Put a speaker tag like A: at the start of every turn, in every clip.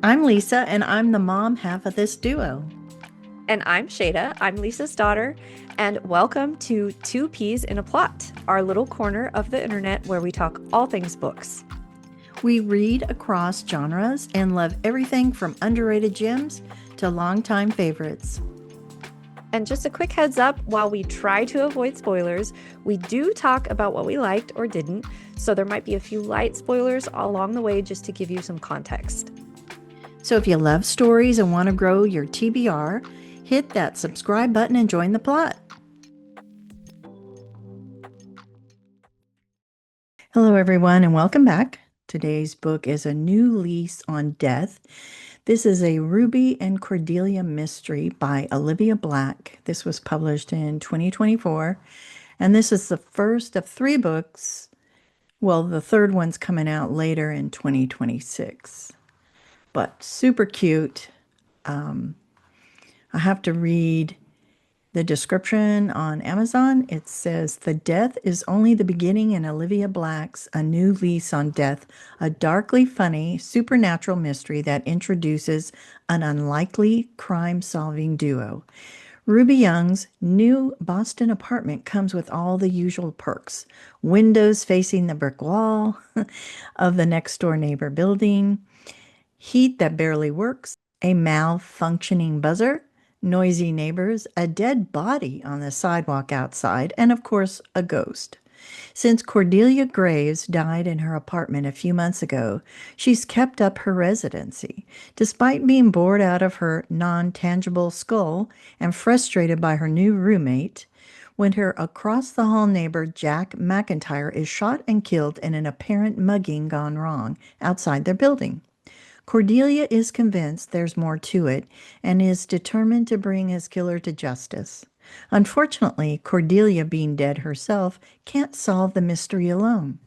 A: I'm Lisa, and I'm the mom half of this duo.
B: And I'm Shada. I'm Lisa's daughter. And welcome to Two Peas in a Plot, our little corner of the internet where we talk all things books.
A: We read across genres and love everything from underrated gems to longtime favorites.
B: And just a quick heads up, while we try to avoid spoilers, we do talk about what we liked or didn't, so there might be a few light spoilers along the way just to give you some context.
A: So if you love stories and want to grow your TBR, hit that subscribe button and join the plot. Hello, everyone, and welcome back. Today's book is A New Lease on Death. This is a Ruby and Cordelia mystery by Olivia Blacke. This was published in 2024, and this is the first of three books. Well, the third one's coming out later in 2026, but super cute. I have to read the description on Amazon. It says, "The death is only the beginning in Olivia Blacke's A New Lease on Death, a darkly funny supernatural mystery that introduces an unlikely crime-solving duo. Ruby Young's new Boston apartment comes with all the usual perks: windows facing the brick wall of the next door neighbor building, heat that barely works, a malfunctioning buzzer, noisy neighbors, a dead body on the sidewalk outside, and of course, a ghost. Since Cordelia Graves died in her apartment a few months ago, she's kept up her residency. Despite being bored out of her non-tangible skull and frustrated by her new roommate, when her across-the-hall neighbor Jack MacIntyre is shot and killed in an apparent mugging gone wrong outside their building. Cordelia is convinced there's more to it and is determined to bring his killer to justice. Unfortunately, Cordelia, being dead herself, can't solve the mystery alone.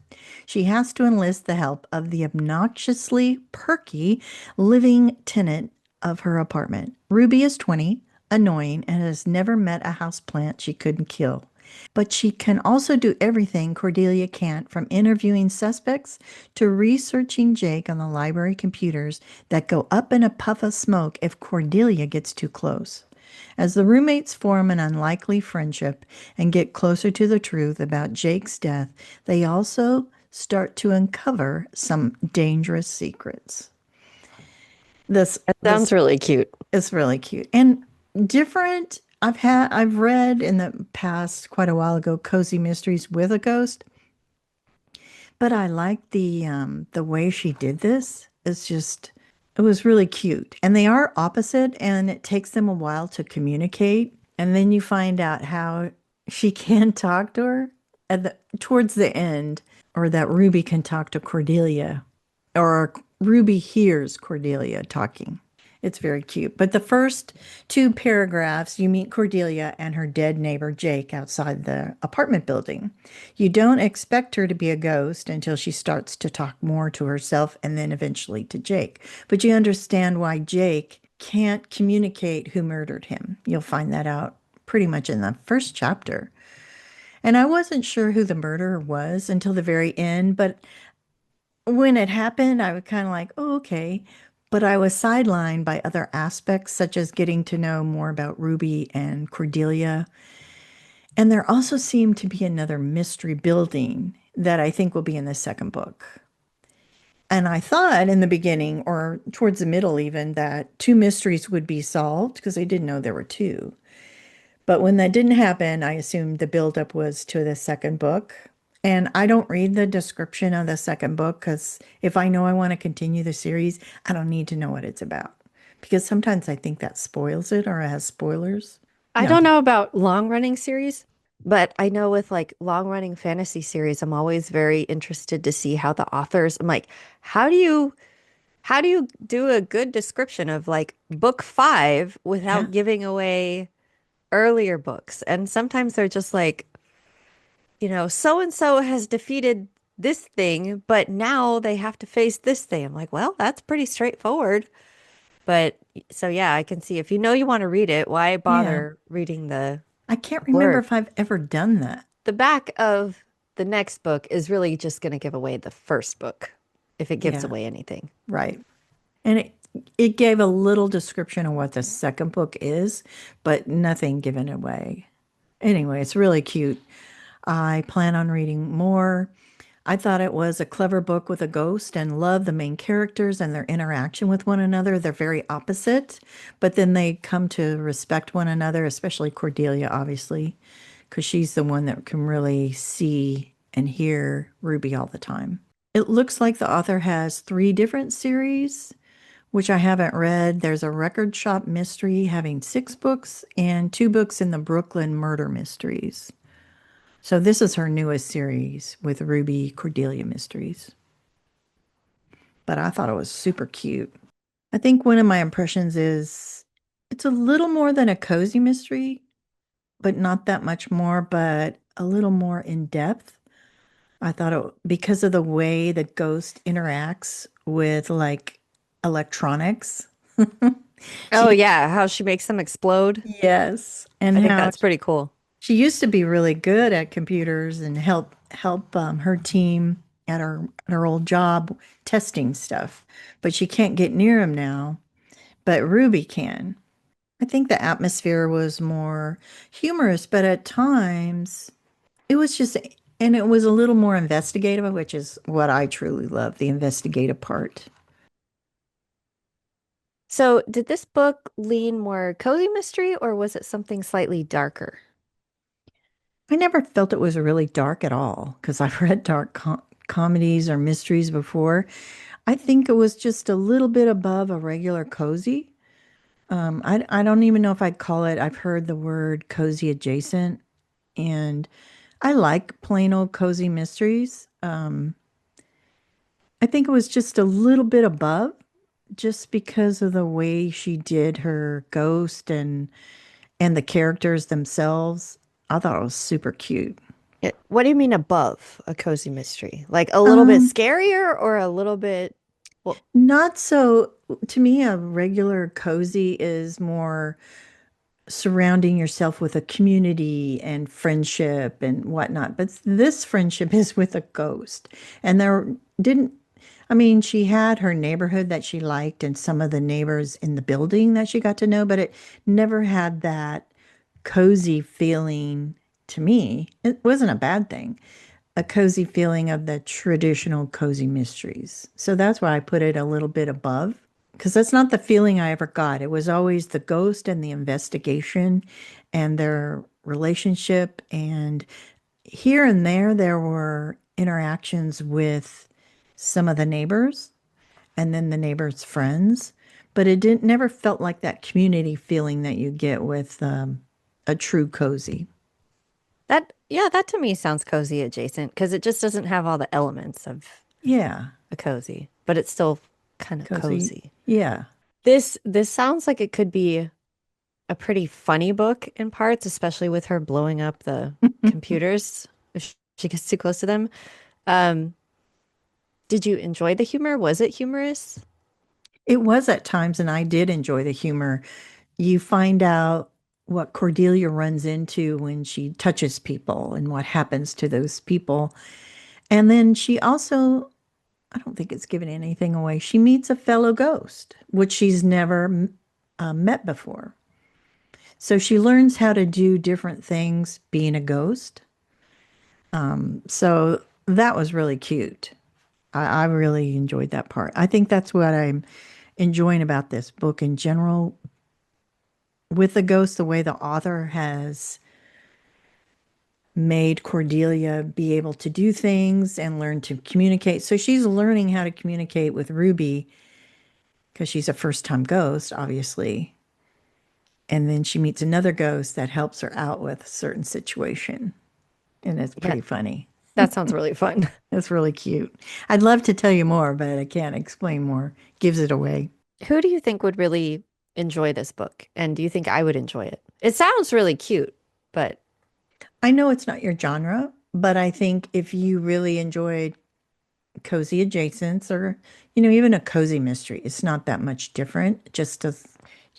A: She has to enlist the help of the obnoxiously perky living tenant of her apartment. Ruby is 20, annoying, and has never met a houseplant she couldn't kill. But she can also do everything Cordelia can't, from interviewing suspects to researching Jake on the library computers that go up in a puff of smoke if Cordelia gets too close. As the roommates form an unlikely friendship and get closer to the truth about Jake's death, they also start to uncover some dangerous secrets. This
B: That
A: this
B: sounds really cute.
A: is really cute and different. I've read in the past quite a while ago cozy mysteries with a ghost, but I like the way she did this. It was really cute. And they are opposite, and it takes them a while to communicate. And then you find out how she can talk to her towards the end, or that Ruby can talk to Cordelia, or Ruby hears Cordelia talking. It's very cute. But the first two paragraphs, you meet Cordelia and her dead neighbor Jake outside the apartment building. You don't expect her to be a ghost until she starts to talk more to herself and then eventually to Jake. But you understand why Jake can't communicate who murdered him. You'll find that out pretty much in the first chapter. And I wasn't sure who the murderer was until the very end, but when it happened, I was kind of like, oh, okay. But I was sidelined by other aspects, such as getting to know more about Ruby and Cordelia. And there also seemed to be another mystery building that I think will be in the second book. And I thought in the beginning, or towards the middle even, that two mysteries would be solved because I didn't know there were two. But when that didn't happen, I assumed the buildup was to the second book. And I don't read the description of the second book because if I know I want to continue the series, I don't need to know what it's about. Because sometimes I think that spoils it or it has spoilers.
B: I
A: No.
B: don't know about long-running series, but I know with like long-running fantasy series, I'm always very interested to see how the authors, I'm like, how do you how do you do a good description of like book five
A: Yeah.
B: without giving away earlier books? And sometimes they're just like, so and so has defeated this thing, but now they have to face this thing. I'm like, well, that's pretty straightforward. But so yeah, I can see if you know you want to read it, why
A: Yeah.
B: bother reading the
A: I can't remember
B: blurb?
A: if I've ever done that.
B: The back of the next book is really just going to give away the first book if it gives
A: Yeah.
B: away anything.
A: Right. And It gave a little description of what the second book is, but nothing given away. Anyway, it's really cute. I plan on reading more. I thought it was a clever book with a ghost and love the main characters and their interaction with one another. They're very opposite, but then they come to respect one another, especially Cordelia, obviously, because she's the one that can really see and hear Ruby all the time. It looks like the author has three different series, which I haven't read. There's a record shop mystery having six books and two books in the Brooklyn murder mysteries. So this is her newest series with Ruby Cordelia Mysteries. But I thought it was super cute. I think one of my impressions is it's a little more than a cozy mystery, but not that much more, but a little more in depth. I thought it because of the way the ghost interacts with like electronics.
B: Oh
A: She,
B: yeah, how she makes them explode.
A: yes, and
B: I think
A: how
B: that's pretty cool.
A: she used to be really good at computers and help her team at her old job testing stuff, but she can't get near him now. But Ruby can. I think the atmosphere was more humorous, but at times it was just, and it was a little more investigative, which is what I truly love, the investigative part.
B: So, did this book lean more cozy mystery or was it something slightly darker?
A: I never felt it was really dark at all because I've read dark comedies or mysteries before. I think it was just a little bit above a regular cozy. I don't even know if I'd call it, I've heard the word cozy adjacent, and I like plain old cozy mysteries. I think it was just a little bit above, just because of the way she did her ghost and the characters themselves. I thought it was super cute.
B: What do you mean above a cozy mystery? Like a little bit
A: Um,
B: scarier or a little bit, well,
A: Not so, to me, a regular cozy is more surrounding yourself with a community and friendship and whatnot. But this friendship is with a ghost. And there didn't, I mean, she had her neighborhood that she liked and some of the neighbors in the building that she got to know, but it never had that cozy feeling to me. It wasn't a bad thing, a cozy feeling of the traditional cozy mysteries. So that's why I put it a little bit above, because that's not the feeling I ever got. It was always the ghost and the investigation and their relationship. And here and there were interactions with some of the neighbors and then the neighbors' friends. But it didn't never felt like that community feeling that you get with a true cozy.
B: yeah, that to me sounds cozy adjacent because it just doesn't have all the elements of
A: Yeah,
B: a cozy, but it's still kind of
A: cozy.
B: cozy.
A: Yeah.
B: This sounds like it could be a pretty funny book in parts, especially with her blowing up the computers if she gets too close to them. Um, did you enjoy the humor? Was it humorous?
A: It was at times, and I did enjoy the humor. You find out what Cordelia runs into when she touches people and what happens to those people. And then she also, I don't think it's given anything away, she meets a fellow ghost, which she's never met before. So she learns how to do different things being a ghost. So that was really cute. I really enjoyed that part. I think that's what I'm enjoying about this book in general with the ghost, the way the author has made Cordelia be able to do things and learn to communicate. So she's learning how to communicate with Ruby because she's a first time ghost, obviously. And then she meets another ghost that helps her out with a certain situation. And it's
B: Yeah,
A: pretty funny.
B: that sounds really fun.
A: It's really cute. I'd love to tell you more, but I can't explain more. Gives it away.
B: Who do you think would really enjoy this book? And do you think I would enjoy it? It sounds really cute, but
A: I know it's not your genre, but I think if you really enjoyed cozy adjacents or, even a cozy mystery, it's not that much different. Just as,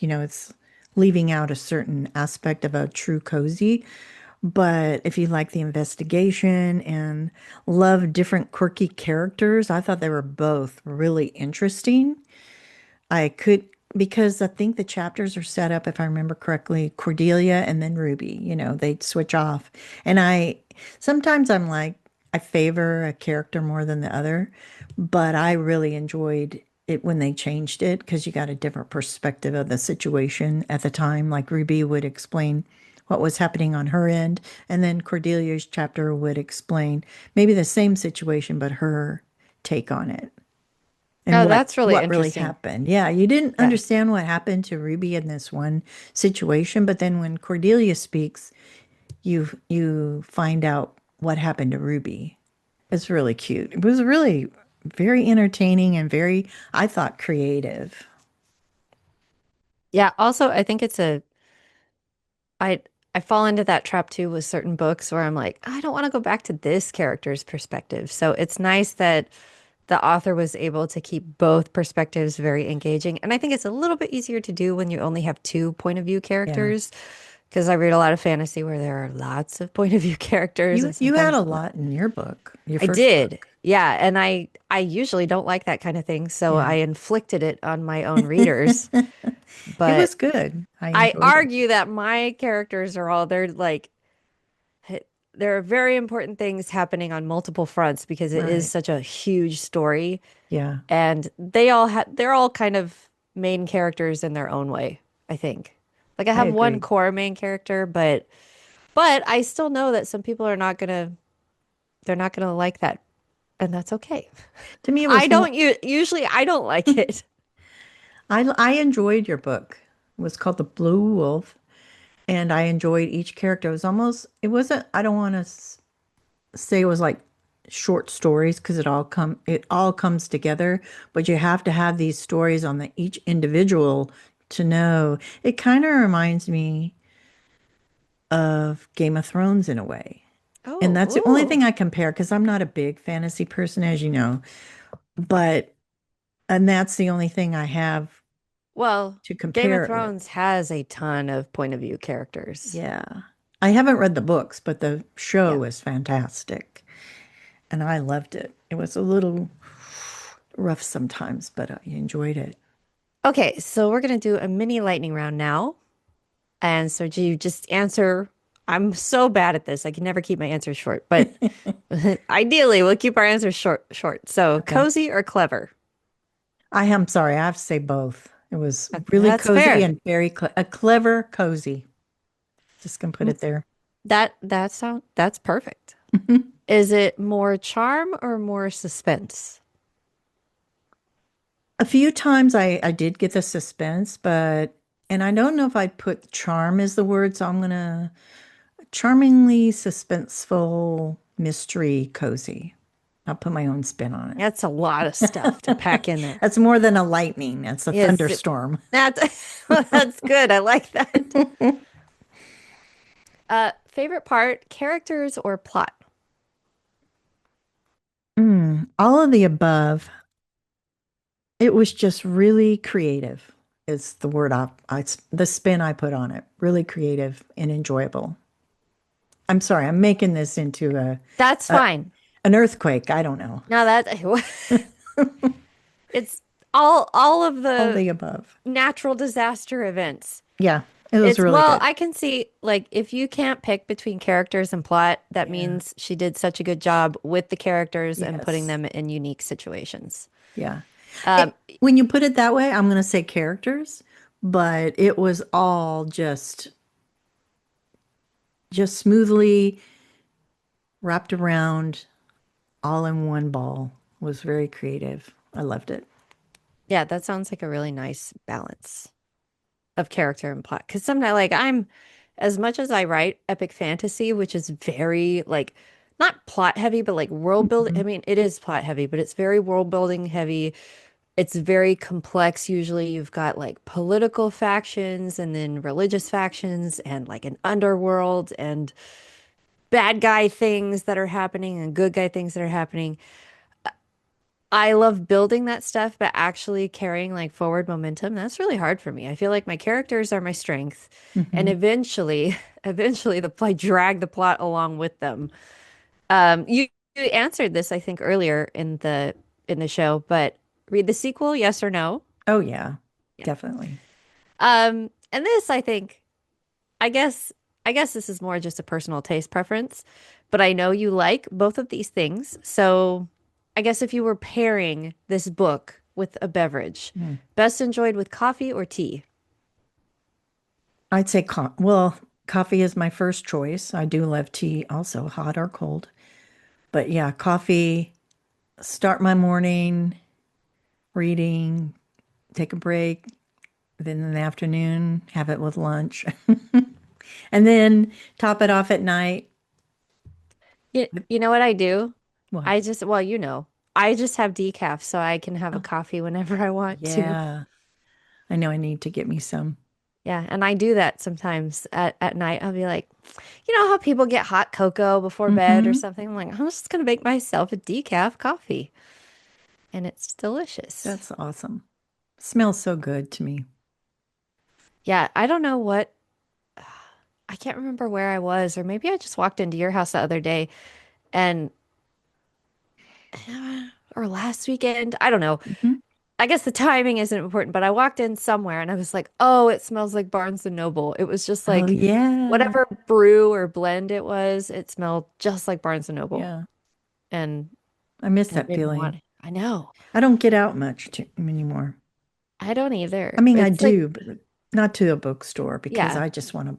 A: it's leaving out a certain aspect of a true cozy. But if you like the investigation and love different quirky characters, I thought they were both really interesting. I could, because I think the chapters are set up, if I remember correctly, Cordelia and then Ruby, they'd switch off. And sometimes I'm like, I favor a character more than the other, but I really enjoyed it when they changed it because you got a different perspective of the situation at the time. Like Ruby would explain what was happening on her end, and then Cordelia's chapter would explain maybe the same situation, but her take on it and
B: Oh,
A: what
B: that's really
A: what really
B: interesting.
A: happened. Yeah, you didn't
B: Yeah.
A: understand what happened to Ruby in this one situation, but then when Cordelia speaks, you find out what happened to Ruby. It's really cute. It was really very entertaining and very, I thought, creative.
B: Yeah. Also, I think I I fall into that trap too with certain books where I'm like, I don't want to go back to this character's perspective. So it's nice that the author was able to keep both perspectives very engaging. And I think it's a little bit easier to do when you only have two point of view
A: Yeah.
B: characters, because I read a lot of fantasy where there are lots of point of view characters,
A: You
B: and
A: you had
B: sometimes
A: a
B: I'm like,
A: lot in your book, your
B: I
A: first
B: did.
A: book.
B: Yeah, and I usually don't like that kind of thing, so
A: Yeah.
B: I inflicted it on my own readers.
A: It was
B: But
A: good. I
B: I
A: enjoyed it.
B: argue that my characters are all they're like there are very important things happening on multiple fronts because it is
A: Right.
B: such a huge story,
A: Yeah,
B: and they're all kind of main characters in their own way, I think. Like I
A: I
B: have one
A: agree.
B: core main character, but I still know that some people are not gonna they're not gonna like that, and that's okay.
A: To me, it
B: I
A: was more.
B: don't usually I don't like it.
A: I enjoyed your book. It was called The Blue Wolf, and I enjoyed each character. It wasn't, I don't want to say it was like short stories because it all comes together, but you have to have these stories on each individual to know. It kind of reminds me of Game of Thrones in a way. And
B: Oh,
A: that's the only
B: ooh.
A: thing I compare because I'm not a big fantasy person, as you know. But, and that's the only thing I have
B: Well,
A: to
B: Game of
A: compare it with.
B: Thrones has a ton of point of view characters.
A: Yeah. I haven't read the books, but the show
B: Yeah.
A: was fantastic and I loved it. It was a little rough sometimes, but I enjoyed it.
B: Okay, so we're gonna do a mini lightning round now. And so do you just answer? I'm so bad at this. I can never keep my answers short, but ideally we'll keep our answers short. So
A: Okay.
B: cozy or clever?
A: I am sorry, I have to say both. It was really
B: That's
A: cozy
B: fair.
A: and a clever cozy. Just gonna put
B: Mm,
A: it there.
B: That's perfect. Is it more charm or more suspense?
A: A few times I did get the suspense, and I don't know if I'd put charm as the word, so I'm gonna charmingly suspenseful mystery cozy. I'll put my own spin on
B: That's a lot of stuff to pack in there.
A: That's more than a lightning. That's a
B: Yes,
A: thunderstorm.
B: that's that's good. I like that. Favorite part, characters or plot?
A: All of the above. It was just really creative, is the word the spin I put on it. Really creative and enjoyable. I'm sorry, I'm making this into
B: That's
A: a
B: fine.
A: an earthquake. I don't know.
B: Now that it's all of
A: All
B: the
A: the above.
B: natural disaster events.
A: Yeah, it was
B: It's
A: really
B: well,
A: good.
B: I can see like if you can't pick between characters and plot, that
A: Yeah.
B: means she did such a good job with the characters and putting
A: Yes.
B: them in unique situations.
A: Yeah.
B: Um,
A: When you put it that way, I'm going to say characters, but it was all just smoothly wrapped around all in one ball. Was very creative. I loved it.
B: yeah, that sounds like a really nice balance of character and plot. Because sometimes, like, as much as I write epic fantasy, which is very, like, not plot heavy, but like world building. I
A: Mhm.
B: mean, it is plot heavy, but it's very world building heavy. It's very complex. Usually, you've got like political factions and then religious factions and like an underworld and bad guy things that are happening and good guy things that are happening. I love building that stuff, but actually carrying like forward momentum, that's really hard for me. I feel like my characters are my strength, and
A: Mhm.
B: eventually I drag the plot along with them. You answered this, I think, earlier in the show, but read the sequel, yes or no?
A: Oh yeah. definitely.
B: And this, I think, I guess, I guess this is more just a personal taste preference, but I know you like both of these things. So I guess if you were pairing this book with a beverage,
A: Mm.
B: best enjoyed with coffee or tea?
A: I'd say, well, coffee is my first choice. I do love tea also, hot or cold. But yeah, coffee, start my morning reading, take a break, then in the afternoon, have it with lunch. And then top it off at night.
B: You know what I do?
A: What?
B: I just, well, I just have decaf so I can have a
A: Oh,
B: coffee whenever I want to.
A: yeah. I know I need to get me some.
B: Yeah, and I do that sometimes at night. I'll be like, you know how people get hot cocoa before bed or
A: Hmm.
B: something? I'm like, I'm just gonna make myself a decaf coffee, and it's delicious.
A: That's awesome. Smells so good to me.
B: Yeah, I don't know what, I can't remember where I was, or maybe I just walked into your house the other day and or last weekend. I don't know.
A: Hmm.
B: I guess the timing isn't important, but I walked in somewhere and I was like, oh, it smells like Barnes and Noble. It was just
A: Oh,
B: like
A: yeah.
B: whatever brew or blend it was, it smelled just like Barnes and Noble.
A: Yeah.
B: And
A: I miss
B: and it
A: that
B: made me
A: feeling.
B: want it. I know.
A: I don't get out much anymore.
B: I don't
A: I
B: either.
A: mean, I
B: It's like,
A: do, but not to a bookstore because
B: yeah,
A: I just want to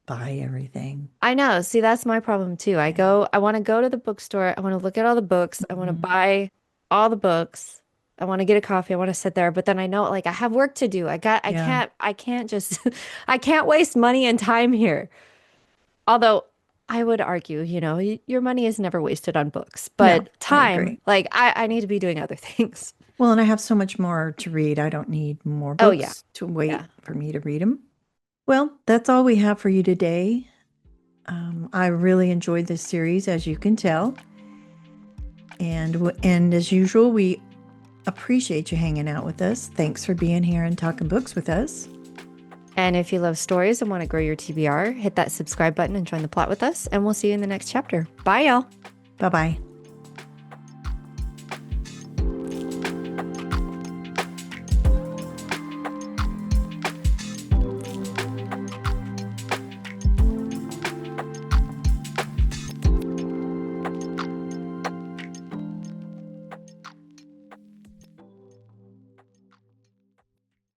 A: buy everything.
B: I know. See, that's my problem too.
A: Yeah.
B: I want to go to the bookstore. I want to look at all the books. I want to
A: Mhm.
B: buy all the books. I want to get a coffee. I want to sit there, but then I know like I have work to do.
A: Yeah.
B: I can't just, I can't waste money and time here. Although I would argue, your money is never wasted on books,
A: No,
B: but
A: I
B: time,
A: agree.
B: like I need to be doing other things.
A: Well, and I have so much more to read. I don't need more
B: Oh yeah.
A: books to wait
B: Yeah.
A: for me to read them. Well, that's all we have for you today. I really enjoyed this series, as you can tell. And as usual, we appreciate you hanging out with us. Thanks for being here and talking books with us.
B: And if you love stories and want to grow your TBR, hit that subscribe button and join the plot with us. And we'll see you in the next chapter. Bye, y'all.
A: Bye bye.